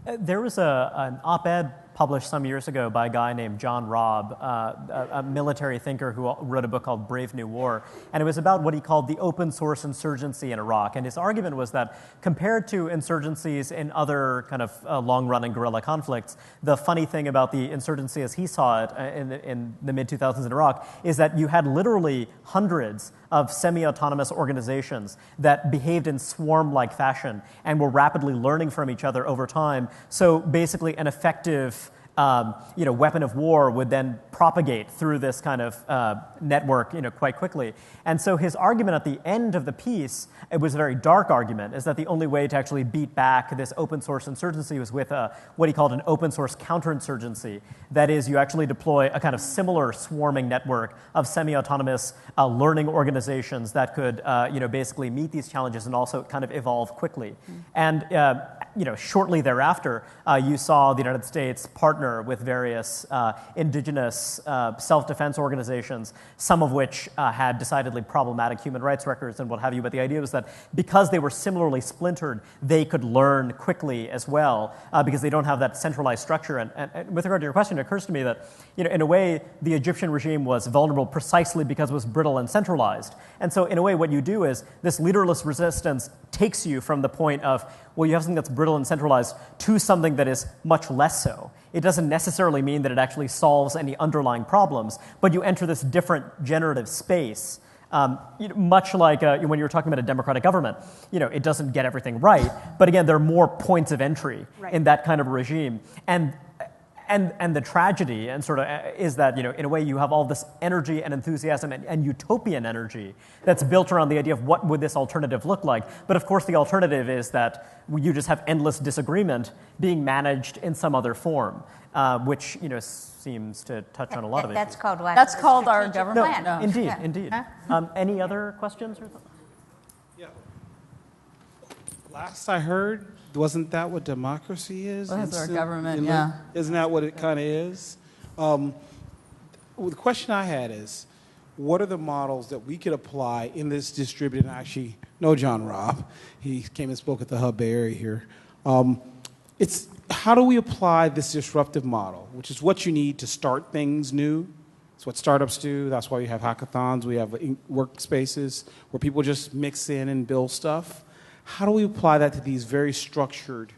There was an op-ed published some years ago by a guy named John Robb, a military thinker who wrote a book called Brave New War, and it was about what he called the open source insurgency in Iraq. And his argument was that compared to insurgencies in other kind of long-running guerrilla conflicts, the funny thing about the insurgency as he saw it in the mid-2000s in Iraq is that you had literally hundreds of semi-autonomous organizations that behaved in swarm-like fashion and were rapidly learning from each other over time. So basically an effective weapon of war would then propagate through this kind of network, quite quickly. And so his argument at the end of the piece, it was a very dark argument, is that the only way to actually beat back this open source insurgency was with what he called an open source counterinsurgency. That is, you actually deploy a kind of similar swarming network of semi-autonomous learning organizations that could, basically meet these challenges and also kind of evolve quickly. And shortly thereafter, you saw the United States partner with various indigenous self-defense organizations, some of which had decidedly problematic human rights records and what have you. But the idea was that because they were similarly splintered, they could learn quickly as well because they don't have that centralized structure. And with regard to your question, it occurs to me that, in a way, the Egyptian regime was vulnerable precisely because it was brittle and centralized. And so, in a way, what you do is this leaderless resistance takes you from the point of, well, you have something that's brittle and centralized to something that is much less so. It doesn't necessarily mean that it actually solves any underlying problems, but you enter this different generative space. Much like when you're talking about a democratic government, it doesn't get everything right, but again, there are more points of entry in that kind of regime. And the tragedy and sort of is that, in a way, you have all this energy and enthusiasm and utopian energy that's built around the idea of what would this alternative look like. But of course, the alternative is that you just have endless disagreement being managed in some other form, which, seems to touch on a lot of issues. That's called lack That's of a called our strategic government. plan. No, indeed, Yeah. indeed. Huh? Any other questions? Or Yeah. Last I heard, wasn't that what democracy is? Well, that's our Instant- government, yeah. Isn't that what it kind of is? Well, the question I had is, what are the models that we could apply in this distributed, and I actually know John Robb. He came and spoke at the Hub Bay Area here. It's how do we apply this disruptive model, which is what you need to start things new. It's what startups do. That's why we have hackathons. We have workspaces where people just mix in and build stuff. How do we apply that to these very structured,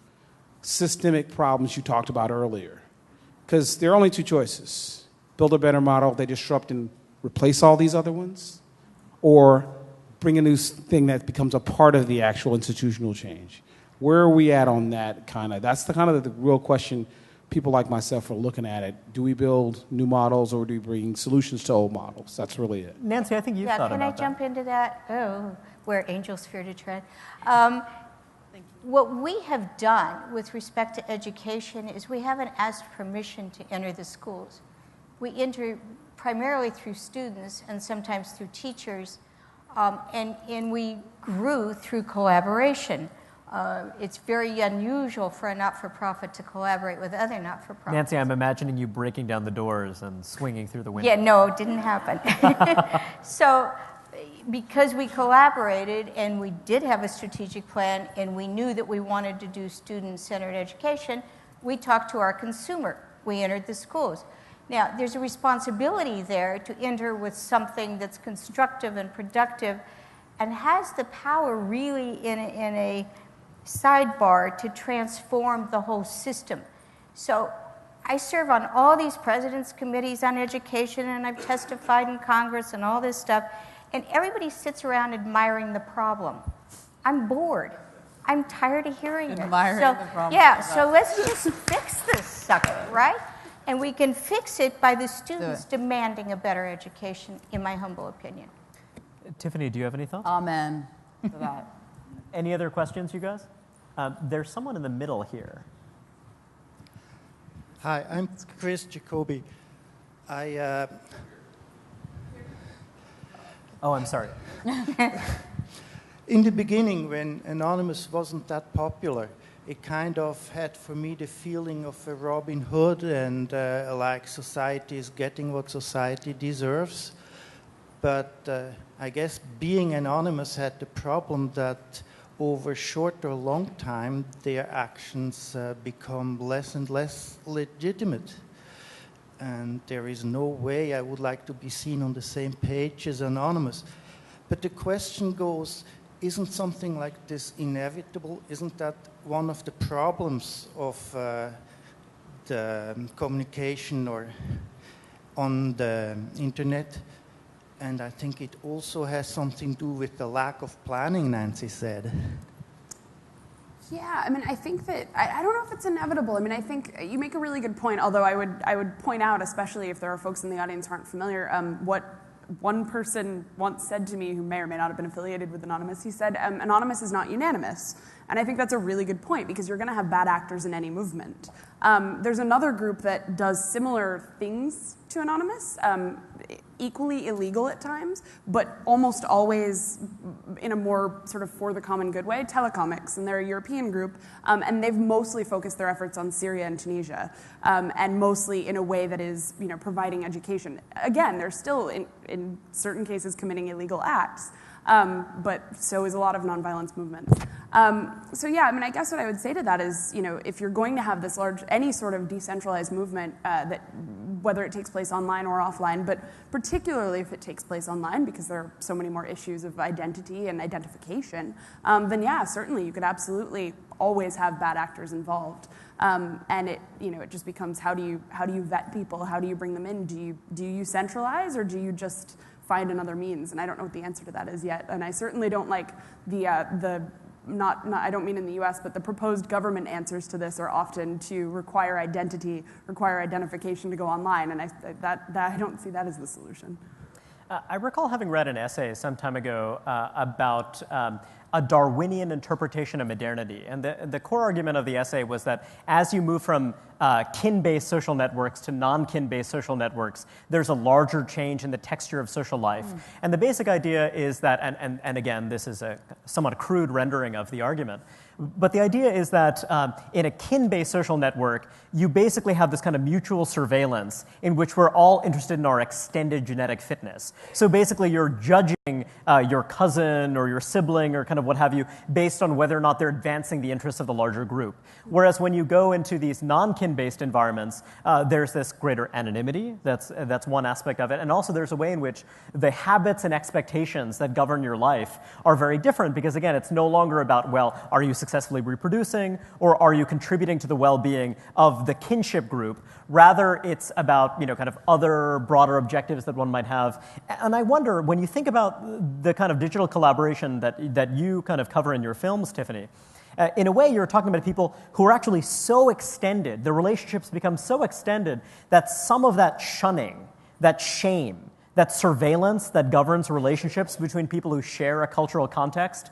systemic problems you talked about earlier? Because there are only two choices. Build a better model, they disrupt and replace all these other ones, or bring a new thing that becomes a part of the actual institutional change. Where are we at on that kind of? That's the real question people like myself are looking at it. Do we build new models or do we bring solutions to old models? That's really it. Nancy, I think you've thought about that. Can I jump into that? Oh, where angels fear to tread. What we have done with respect to education is we haven't asked permission to enter the schools. We enter primarily through students and sometimes through teachers, and we grew through collaboration. It's very unusual for a not-for-profit to collaborate with other not-for-profits. Nancy, I'm imagining you breaking down the doors and swinging through the window. Yeah, no, it didn't happen. So because we collaborated and we did have a strategic plan and we knew that we wanted to do student-centered education, we talked to our consumer. We entered the schools. Now, there's a responsibility there to enter with something that's constructive and productive and has the power really in a sidebar to transform the whole system. So I serve on all these presidents' committees on education, and I've testified in Congress and all this stuff, and everybody sits around admiring the problem. I'm bored. I'm tired of hearing it. Admiring So, the problem. yeah, so let's just fix this sucker, right? And we can fix it by the students demanding a better education, in my humble opinion. Tiffany, do you have any thoughts? Amen to that. Any other questions, you guys? There's someone in the middle here. Hi, I'm Chris Jacoby. Oh, I'm sorry. In the beginning, when Anonymous wasn't that popular, it kind of had for me the feeling of a Robin Hood and like society is getting what society deserves. But I guess being anonymous had the problem that over short or long time, their actions become less and less legitimate. And there is no way I would like to be seen on the same page as Anonymous. But the question goes, isn't something like this inevitable? Isn't that one of the problems of the communication or on the internet? And I think it also has something to do with the lack of planning, Nancy said. Yeah, I mean, I think that, I don't know if it's inevitable. I mean, I think you make a really good point, although I would point out, especially if there are folks in the audience who aren't familiar, what one person once said to me, who may or may not have been affiliated with Anonymous. He said, Anonymous is not unanimous. And I think that's a really good point, because you're going to have bad actors in any movement. There's another group that does similar things to Anonymous, equally illegal at times, but almost always in a more sort of for the common good way, Telecomics, and they're a European group, and they've mostly focused their efforts on Syria and Tunisia, and mostly in a way that is, providing education. Again, they're still, in certain cases, committing illegal acts, but so is a lot of nonviolence movements. So yeah, I mean, I guess what I would say to that is, if you're going to have this any sort of decentralized movement, that whether it takes place online or offline, but particularly if it takes place online, because there are so many more issues of identity and identification, then yeah, certainly you could absolutely always have bad actors involved. And it just becomes, how do you vet people? How do you bring them in? Do you centralize, or do you just find another means? And I don't know what the answer to that is yet. And I certainly don't like I don't mean in the US, but the proposed government answers to this are often to require identification to go online. And I don't see that as the solution. I recall having read an essay some time ago about a Darwinian interpretation of modernity. And the core argument of the essay was that as you move from kin-based social networks to non-kin-based social networks, there's a larger change in the texture of social life. And the basic idea is that, and again, this is a somewhat crude rendering of the argument, but the idea is that in a kin-based social network, you basically have this kind of mutual surveillance in which we're all interested in our extended genetic fitness. So basically, you're judging your cousin or your sibling or kind of what have you based on whether or not they're advancing the interests of the larger group. Whereas when you go into these non-kin-based environments, there's this greater anonymity. That's one aspect of it. And also there's a way in which the habits and expectations that govern your life are very different, because again, it's no longer about, well, are you successfully reproducing, or are you contributing to the well-being of the kinship group? Rather, it's about kind of other broader objectives that one might have. And I wonder, when you think about the kind of digital collaboration that you kind of cover in your films, Tiffany, in a way, you're talking about people who are actually so extended, the relationships become so extended that some of that shunning, that shame, that surveillance that governs relationships between people who share a cultural context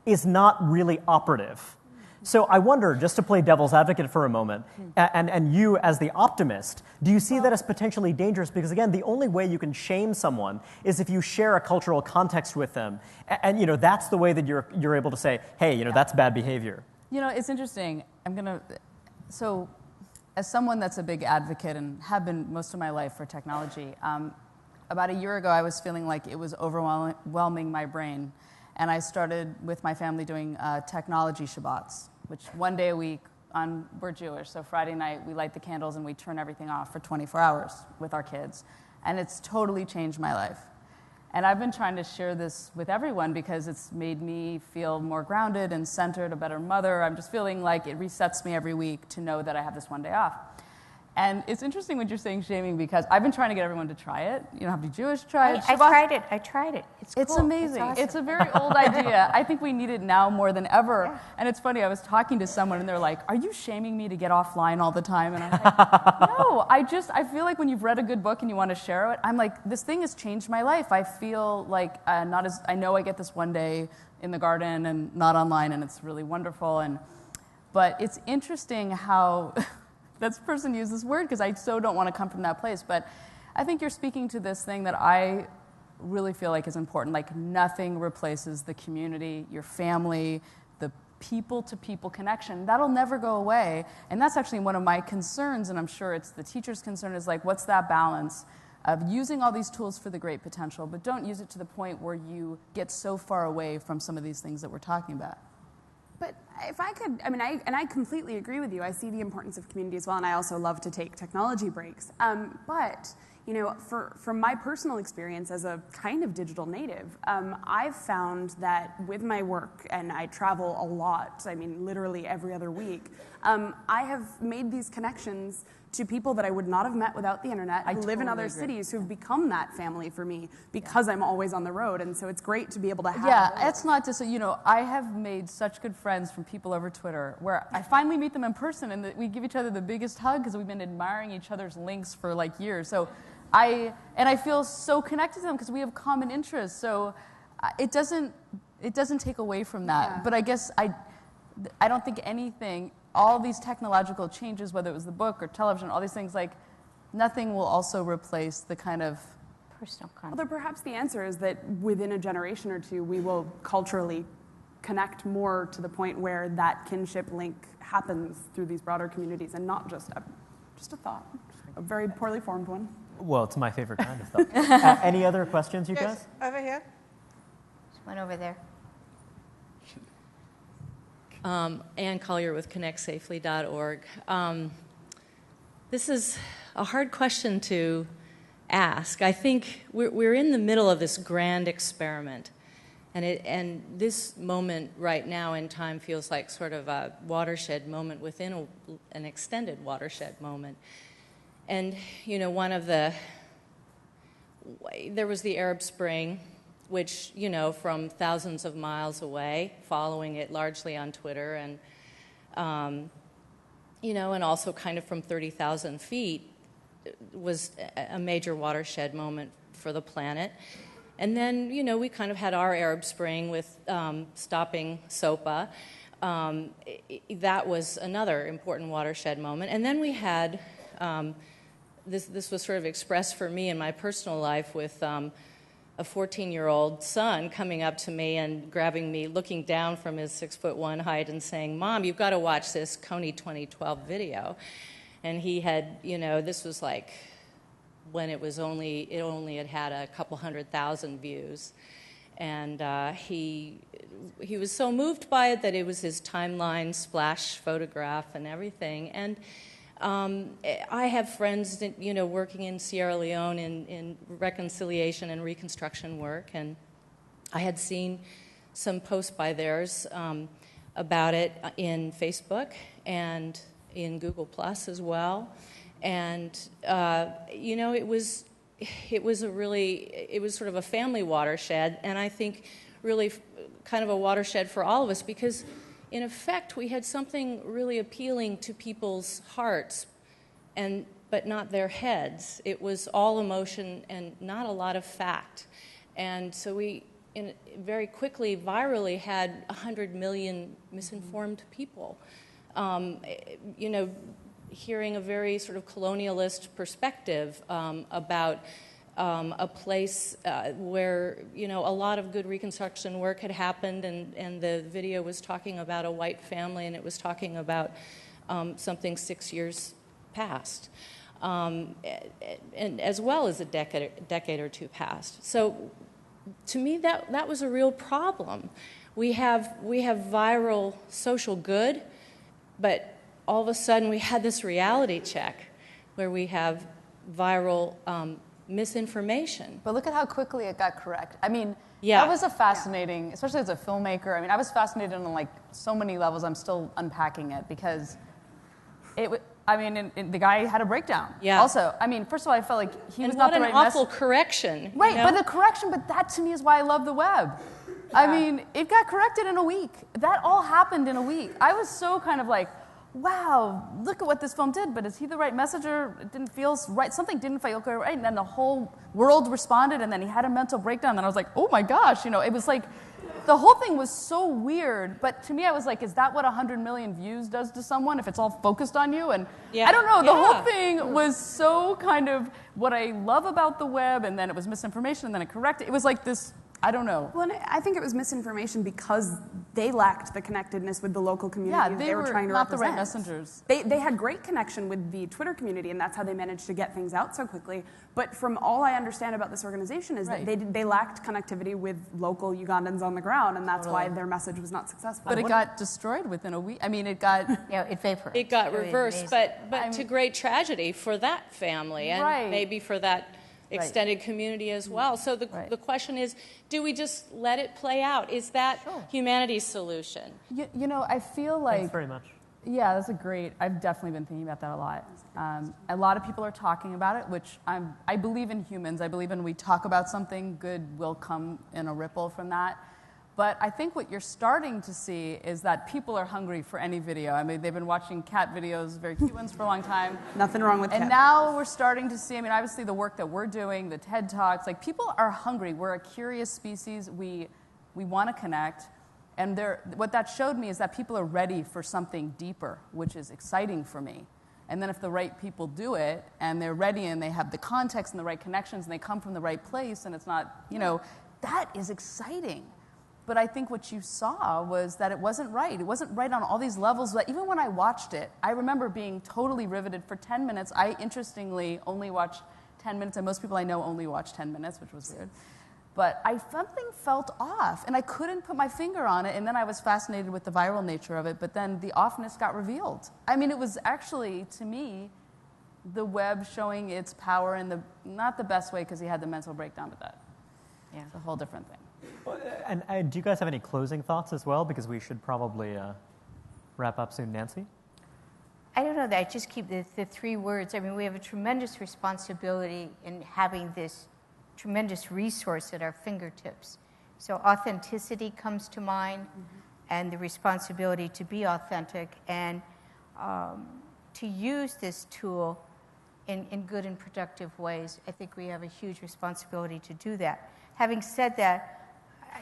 is not really operative. So I wonder, just to play devil's advocate for a moment, and you as the optimist, do you see that as potentially dangerous? Because again, the only way you can shame someone is if you share a cultural context with them. And that's the way that you're able to say, hey, that's bad behavior. It's interesting. So as someone that's a big advocate and have been most of my life for technology, about a year ago I was feeling like it was overwhelming my brain. And I started with my family doing technology Shabbats, which one day a week, we're Jewish, so Friday night we light the candles and we turn everything off for 24 hours with our kids. And it's totally changed my life. And I've been trying to share this with everyone because it's made me feel more grounded and centered, a better mother. I'm just feeling like it resets me every week to know that I have this one day off. And it's interesting when you're saying shaming, because I've been trying to get everyone to try it. You don't have to be Jewish, try it. I tried it. It's cool. It's amazing. It's awesome. It's a very old idea. I think we need it now more than ever. Yeah. And it's funny, I was talking to someone and they're like, are you shaming me to get offline all the time? And I'm like, no, I feel like when you've read a good book and you want to share it, I'm like, this thing has changed my life. I feel like I know I get this one day in the garden and not online, and it's really wonderful. But it's interesting how... That person used this word because I so don't want to come from that place. But I think you're speaking to this thing that I really feel like is important. Like, nothing replaces the community, your family, the people-to-people connection. That'll never go away. And that's actually one of my concerns, and I'm sure it's the teacher's concern, is like, what's that balance of using all these tools for the great potential, but don't use it to the point where you get so far away from some of these things that we're talking about. But if I could, I completely agree with you. I see the importance of community as well, and I also love to take technology breaks. But from my personal experience as a kind of digital native, I've found that with my work, and I travel a lot, I mean, literally every other week, I have made these connections to people that I would not have met without the internet, who live in other cities, who've become that family for me because I'm always on the road. And so it's great to be able to have. Yeah, it's not just, I have made such good friends from people over Twitter where I finally meet them in person and we give each other the biggest hug because we've been admiring each other's links for like years. So I feel so connected to them because we have common interests. So it doesn't take away from that. Yeah. But I guess I don't think anything, all these technological changes, whether it was the book or television, all these things, like nothing will also replace the kind of personal contact. Although perhaps the answer is that within a generation or two, we will culturally connect more to the point where that kinship link happens through these broader communities and not just a thought, a very poorly formed one. Well, it's my favorite kind of thought. Any other questions, you guys? Over here. There's one over there. Ann Collier with connectsafely.org. This is a hard question to ask. I think we're in the middle of this grand experiment, and this moment right now in time feels like sort of a watershed moment within an extended watershed moment. And there was the Arab Spring, which, from thousands of miles away, following it largely on Twitter, and, and also kind of from 30,000 feet, was a major watershed moment for the planet. And then, we kind of had our Arab Spring with stopping SOPA. That was another important watershed moment. And then we had, this was sort of expressed for me in my personal life with a 14-year-old son coming up to me and grabbing me, looking down from his 6'1" height and saying, "Mom, you've got to watch this Coney 2012 video." And he had, this was like when it only had a couple 100,000 views. And he was so moved by it that it was his timeline splash photograph and everything. And I have friends that, working in Sierra Leone in reconciliation and reconstruction work, and I had seen some posts by theirs about it in Facebook and in Google Plus as well. And it was sort of a family watershed, and I think really kind of a watershed for all of us, because in effect, we had something really appealing to people's hearts, but not their heads. It was all emotion and not a lot of fact. And so we very quickly, virally, had 100 million misinformed people, hearing a very sort of colonialist perspective about a place where, a lot of good reconstruction work had happened, and the video was talking about a white family, and it was talking about something 6 years past, and as well as a decade or two past. So to me, that was a real problem. We have viral social good, but all of a sudden we had this reality check where we have viral misinformation. But look at how quickly it got correct. I mean, that was a fascinating, especially as a filmmaker. I mean, I was fascinated on like so many levels. I'm still unpacking it because the guy had a breakdown. Yeah. Also, I mean, first of all, I felt like he was not the right message. What an awful correction. Right, but the correction, but that to me is why I love the web. Yeah. I mean, it got corrected in a week. That all happened in a week. I was so kind of like, wow, look at what this film did, but is he the right messenger? It didn't feel right. Something didn't feel right. And then the whole world responded, and then he had a mental breakdown. And I was like, oh my gosh, it was like, the whole thing was so weird. But to me, I was like, is that what 100 million views does to someone if it's all focused on you? And I don't know, the whole thing was so kind of what I love about the web, and then it was misinformation, and then it corrected. It was like this, I don't know. Well, and I think it was misinformation because they lacked the connectedness with the local community they were trying to not represent. The right messengers. They had great connection with the Twitter community, and that's how they managed to get things out so quickly. But from all I understand about this organization is that they lacked connectivity with local Ugandans on the ground, and that's why their message was not successful. But it got destroyed within a week. I mean, it got... it vaporized. It got reversed, but to great tragedy for that family, and maybe for that extended community as well. So the question is, do we just let it play out? Is that humanity's solution? You know, I feel like... Thanks very much. Yeah, that's a great... I've definitely been thinking about that a lot. A lot of people are talking about it, which I believe in humans. I believe in we talk about something, good will come in a ripple from that. But I think what you're starting to see is that people are hungry for any video. I mean, they've been watching cat videos, very cute ones, for a long time. Nothing wrong with And cat. now we're starting to see, I mean, obviously the work that we're doing, the TED Talks, like people are hungry. We're a curious species. We want to connect. And what that showed me is that people are ready for something deeper, which is exciting for me. And then if the right people do it, and they're ready, and they have the context and the right connections, and they come from the right place, and it's not, you know, that is exciting. But I think what you saw was that it wasn't right. It wasn't right on all these levels. But even when I watched it, I remember being totally riveted for 10 minutes. I, interestingly, only watched 10 minutes, and most people I know only watch 10 minutes, which was weird. But something felt off, and I couldn't put my finger on it, and then I was fascinated with the viral nature of it, but then the offness got revealed. I mean, it was actually, to me, the web showing its power in not the best way, because he had the mental breakdown with that. Yeah. It's a whole different thing. And do you guys have any closing thoughts as well? Because we should probably wrap up soon. Nancy? I don't know that. I just keep the three words. I mean, we have a tremendous responsibility in having this tremendous resource at our fingertips. So authenticity comes to mind, and the responsibility to be authentic and to use this tool in good and productive ways. I think we have a huge responsibility to do that. Having said that,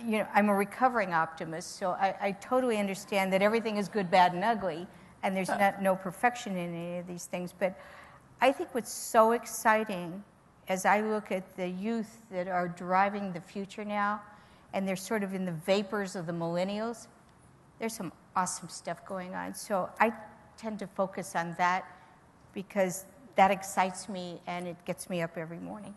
you know, I'm a recovering optimist, so I totally understand that everything is good, bad, and ugly, and there's no perfection in any of these things. But I think what's so exciting as I look at the youth that are driving the future now, and they're sort of in the vapors of the millennials, there's some awesome stuff going on. So I tend to focus on that because that excites me and it gets me up every morning.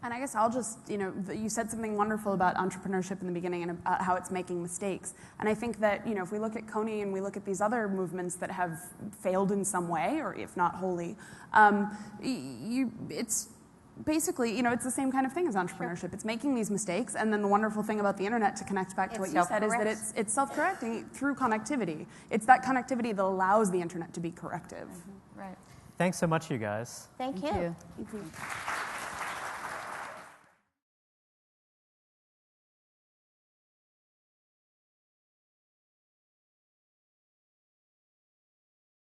And I guess I'll just, you know, you said something wonderful about entrepreneurship in the beginning and about how it's making mistakes. And I think that, you know, if we look at Kony and we look at these other movements that have failed in some way, or if not wholly, it's basically, you know, it's the same kind of thing as entrepreneurship. Sure. It's making these mistakes, and then the wonderful thing about the internet, to connect back to what you said, is that it's self-correcting through connectivity. It's that connectivity that allows the internet to be corrective. Right. Thanks so much, you guys. Thank you. Thank you.